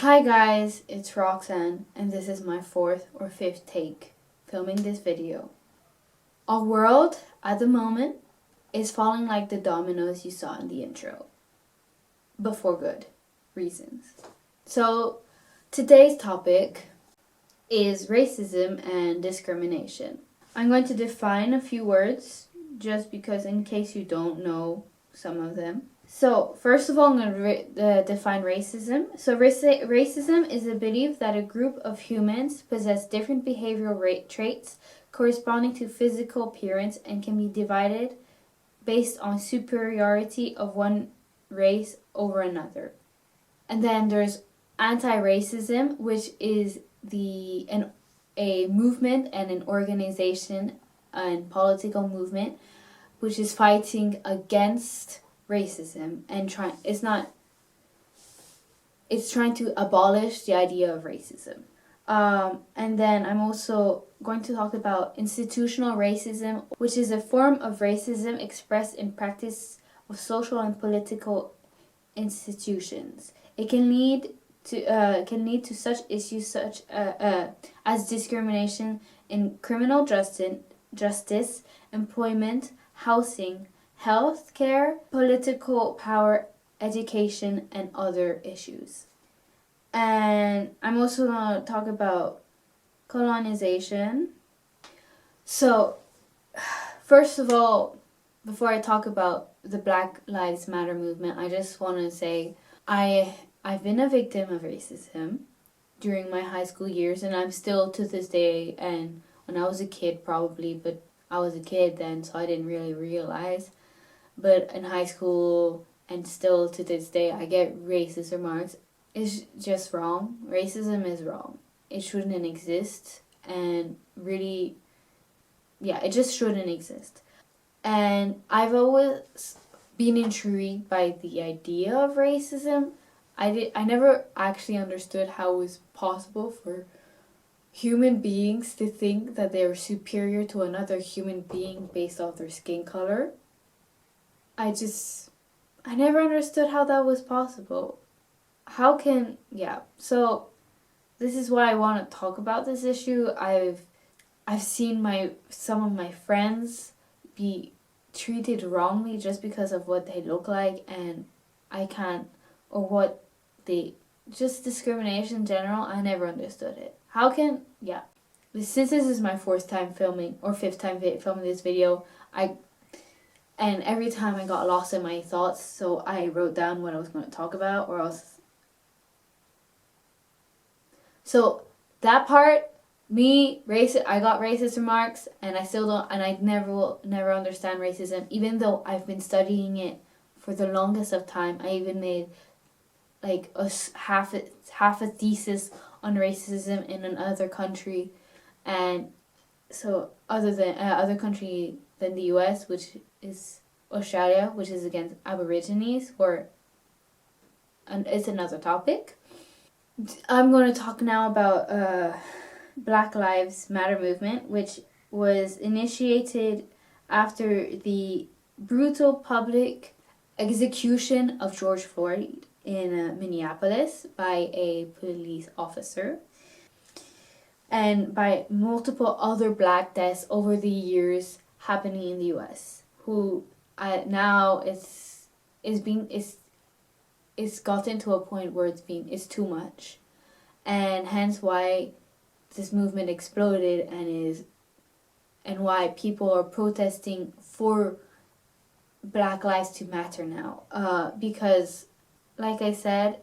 Hi guys, it's Roxanne, and this is my fourth or fifth take filming this video. Our world at the moment is falling like the dominoes you saw in the intro, but for good reasons. So today's topic is racism and discrimination. I'm going to define a few words just because in case you don't know some of them. So, first of all, I'm going to define racism. So, racism is the belief that a group of humans possess different behavioral traits corresponding to physical appearance and can be divided based on superiority of one race over another. And then there's anti-racism, which is a movement and an organization and political movement which is fighting against racism and it's trying to abolish the idea of racism. And then I'm also going to talk about institutional racism, which is a form of racism expressed in practice of social and political institutions. It can lead to such issues as discrimination in criminal justice, employment, housing, health care, political power, education, and other issues. And I'm also going to talk about colonization. So, first of all, before I talk about the Black Lives Matter movement, I just want to say I've been a victim of racism during my high school years, and I'm still to this day, and when I was a kid probably, but I was a kid then, so I didn't really realize. But in high school and still to this day, I get racist remarks. It's just wrong. Racism is wrong. It shouldn't exist. And really, it just shouldn't exist. And I've always been intrigued by the idea of racism. I never actually understood how it was possible for human beings to think that they are superior to another human being based off their skin color. I never understood how that was possible. So this is why I want to talk about this issue. I've seen some of my friends be treated wrongly just because of what they look like, and just discrimination in general. I never understood it. Since this is my fourth time filming or fifth time filming this video, and every time I got lost in my thoughts, so I wrote down what I was going to talk about, So that part, I got racist remarks, and I still don't, and I will never understand racism, even though I've been studying it for the longest of time. I even made like half a thesis on racism in another country, and so other country than the U.S., which is Australia, which is against Aborigines, and it's another topic. I'm going to talk now about Black Lives Matter movement, which was initiated after the brutal public execution of George Floyd in Minneapolis by a police officer, and by multiple other black deaths over the years happening in the U.S. Who now it's gotten to a point where it's too much, and hence why this movement exploded and why people are protesting for Black Lives to Matter now. Because, like I said,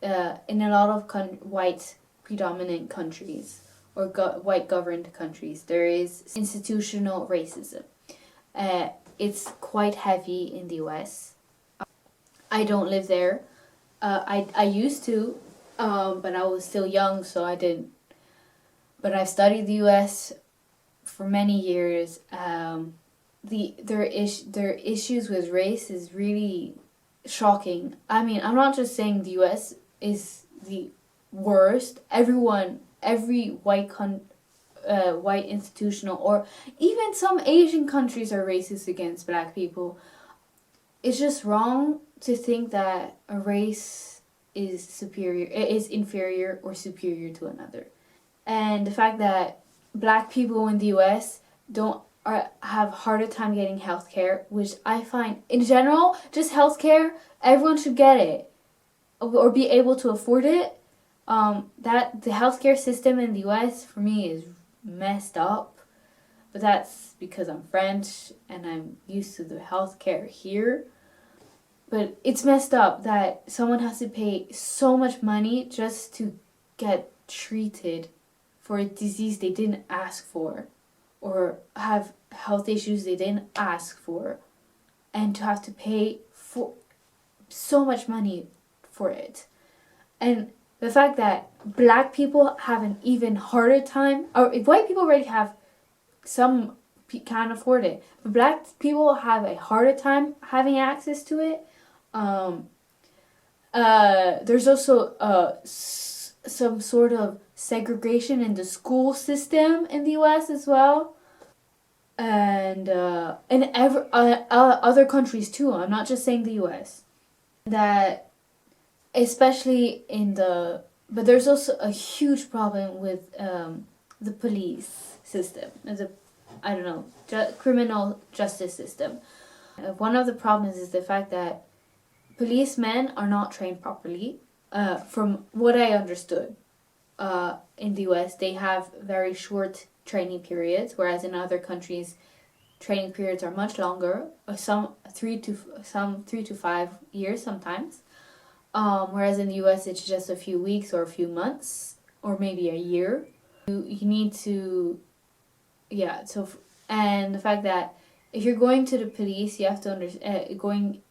in a lot of white predominant countries or white governed countries, there is institutional racism. It's quite heavy in the U.S. I don't live there. I used to, but I was still young, so I didn't. But I've studied the U.S. for many years. Their issues with race is really shocking. I mean, I'm not just saying the U.S. is the worst. Every white institutional, or even some Asian countries are racist against black people. It's just wrong to think that a race is inferior or superior to another. And the fact that black people in the US have harder time getting healthcare, which I find in general, just healthcare, everyone should get it or be able to afford it. That the healthcare system in the US for me is messed up, but that's because I'm French and I'm used to the healthcare here. But it's messed up that someone has to pay so much money just to get treated for a disease they didn't ask for, or have health issues they didn't ask for, and to have to pay for so much money for it. And the fact that black people have an even harder time, or if white people already have some can't afford it, but black people have a harder time having access to it. There's also some sort of segregation in the school system in the U.S. as well, and in other countries too. I'm not just saying the U.S. That especially but there's also a huge problem with the police system, criminal justice system. One of the problems is the fact that policemen are not trained properly. From what I understood, in the US, they have very short training periods, whereas in other countries, training periods are much longer. Some 3 to 5 years sometimes. Whereas in the US, it's just a few weeks or a few months or maybe a year. You need to, yeah. And the fact that if you're going to the police, you have to going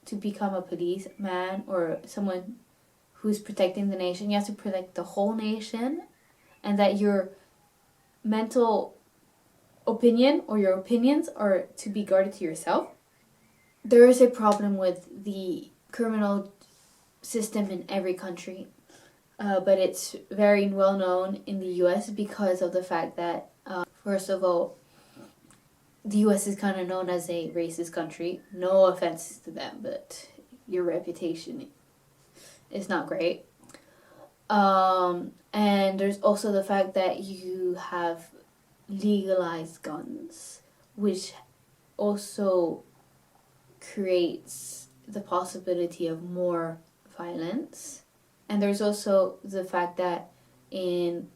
to become a policeman or someone who's protecting the nation, you have to protect the whole nation, and that your mental opinion or your opinions are to be guarded to yourself. There is a problem with the criminal system in every country, but it's very well known in the US because of the fact that, first of all, the US is kind of known as a racist country. No offense to them, but your reputation is not great. And there's also the fact that you have legalized guns, which also creates the possibility of more violence. And there's also the fact that in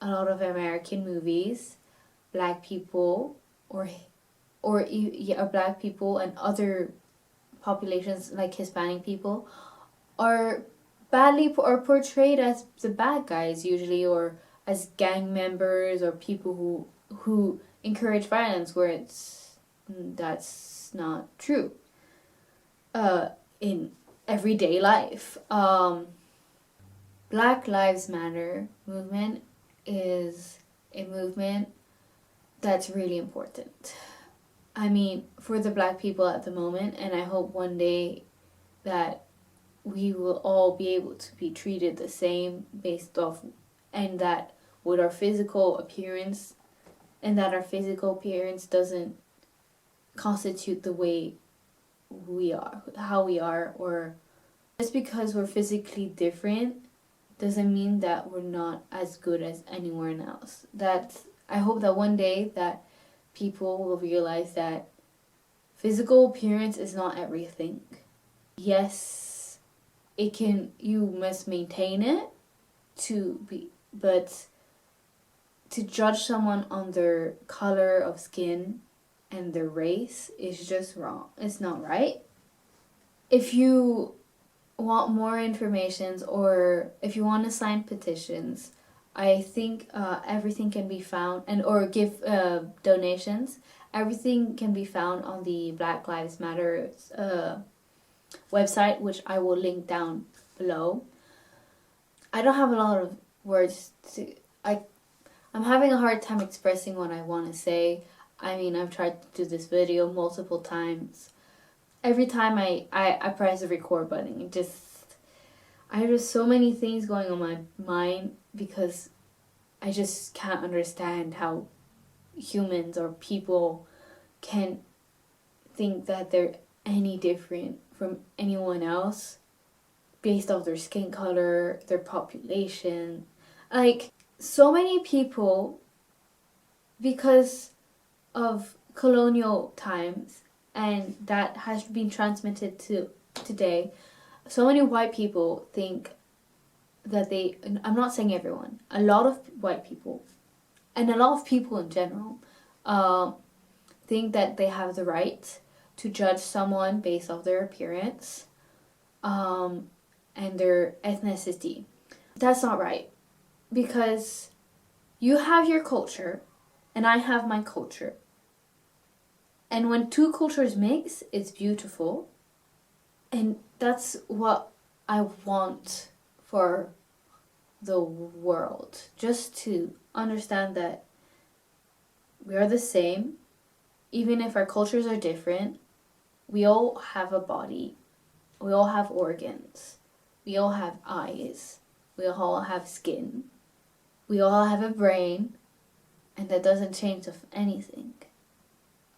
a lot of American movies, black people or black people and other populations like Hispanic people are portrayed as the bad guys usually, or as gang members or people who encourage violence, where that's not true in everyday life. Black Lives Matter movement is a movement that's really important. I mean, for the black people at the moment, and I hope one day that we will all be able to be treated the same based off, and that with our physical appearance, and that our physical appearance doesn't constitute the way we are, how we are, or just because we're physically different doesn't mean that we're not as good as anyone else. I hope that one day that people will realize that physical appearance is not everything. Yes, you must maintain it but to judge someone on their color of skin and their race is just wrong. It's not right. If you want more information, or if you want to sign petitions, I think everything can be found, or give donations. Everything can be found on the Black Lives Matter website, which I will link down below. I don't have a lot of words I'm having a hard time expressing what I want to say. I mean, I've tried to do this video multiple times. Every time I press the record button, I have just so many things going on my mind, because I just can't understand how humans or people can think that they're any different from anyone else based off their skin color, their population. Like, so many people, because of colonial times, and that has been transmitted to today, so many white people think that I'm not saying everyone, a lot of white people, and a lot of people in general, think that they have the right to judge someone based off their appearance, and their ethnicity. That's not right, because you have your culture and I have my culture. And when two cultures mix, it's beautiful. And that's what I want for the world. Just to understand that we are the same, even if our cultures are different. We all have a body. We all have organs. We all have eyes. We all have skin. We all have a brain. And that doesn't change anything.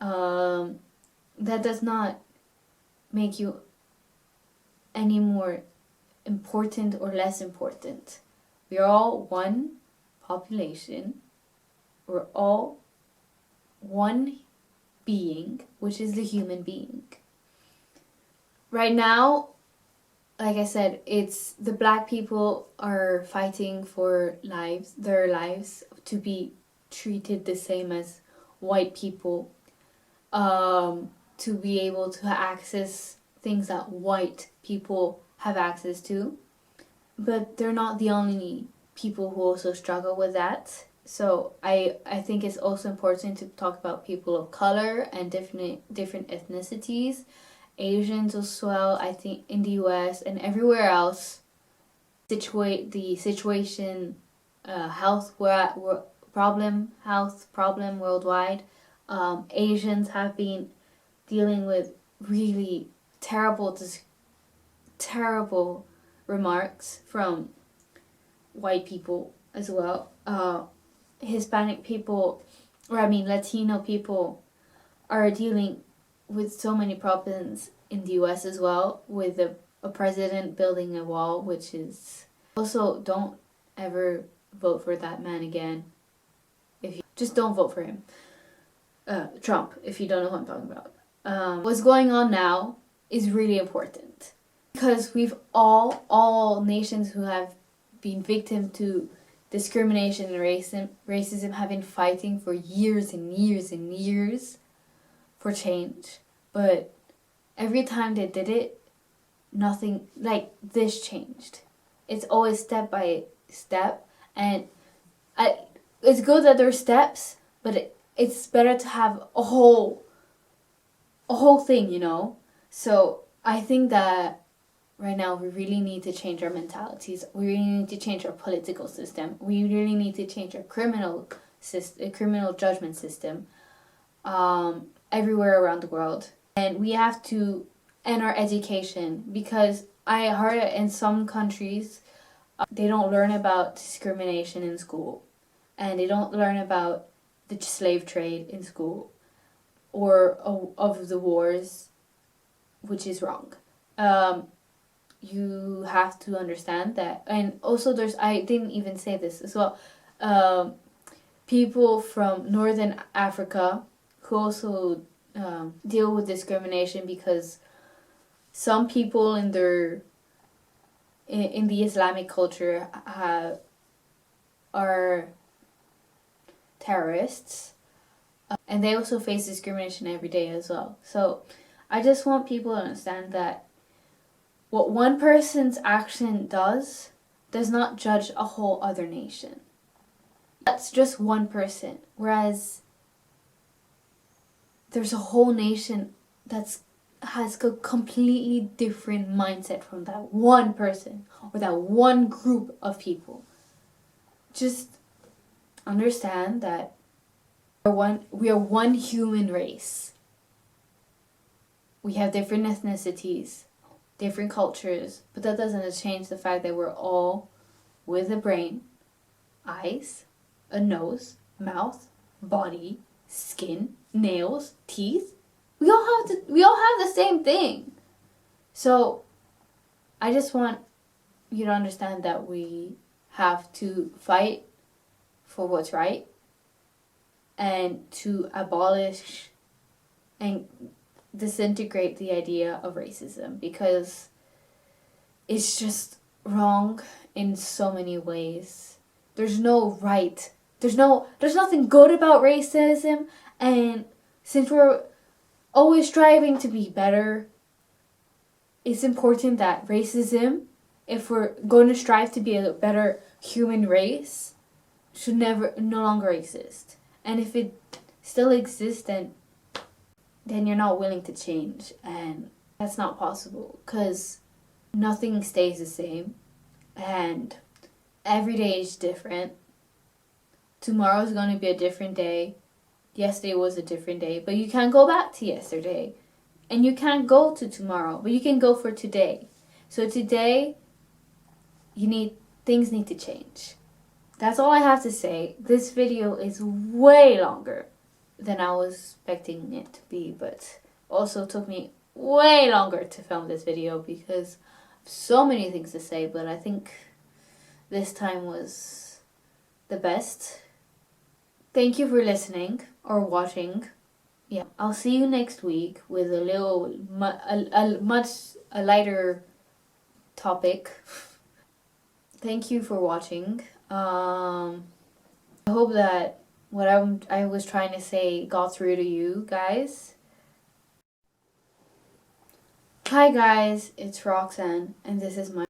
That does not make you any more important or less important. We are all one population. We're all one being, which is the human being. Right now, like I said, it's the black people are fighting for their lives to be treated the same as white people, to be able to access things that white people have access to. But they're not the only people who also struggle with that. So I think it's also important to talk about people of color and different ethnicities, Asians as well. I think in the US and everywhere else, the situation, health problem worldwide. Asians have been dealing with really terrible remarks from white people as well. Hispanic people, Latino people are dealing with so many problems in the US as well, with a president building a wall, which is also, don't ever vote for that man again. Just don't vote for him. Trump, if you don't know what I'm talking about. What's going on now is really important, because we've all nations who have been victim to discrimination and racism have been fighting for years and years and years for change. But every time they did it, nothing like this changed. It's always step by step, and it's good that there's steps, but it's better to have a whole thing, So I think that right now we really need to change our mentalities. We really need to change our political system. We really need to change our criminal judgment system, everywhere around the world. And we have to end our education, because I heard it in some countries, they don't learn about discrimination in school, and they don't learn about the slave trade in school, or of the wars, which is wrong. You have to understand that. And also I didn't even say this as well, people from Northern Africa who also deal with discrimination, because some people in the Islamic culture are terrorists, and they also face discrimination every day as well. So I just want people to understand that what one person's action does not judge a whole other nation. That's just one person, whereas there's a whole nation has a completely different mindset from that one person or that one group of people. Just understand that we are one human race. We have different ethnicities, different cultures, but that doesn't change the fact that we're all with a brain, eyes, a nose, mouth, body, skin, nails, teeth. We all have the same thing. So I just want you don't understand that we have to fight for what's right and to abolish and disintegrate the idea of racism, because it's just wrong in so many ways. There's no right. There's nothing good about racism, and since we're always striving to be better, it's important that racism, if we're going to strive to be a better human race, should no longer exist. And if it still exists, then you're not willing to change, and that's not possible, because nothing stays the same, and every day is different. Tomorrow's going to be a different day. Yesterday was a different day, but you can't go back to yesterday, and you can't go to tomorrow, but you can go for today. So today, things need to change. That's all I have to say. This video is way longer than I was expecting it to be, but also took me way longer to film this video because so many things to say, but I think this time was the best. Thank you for listening or watching. Yeah, I'll see you next week with a much lighter topic. Thank you for watching. I hope that what I was trying to say got through to you guys. Hi guys, it's Roxanne, and this is my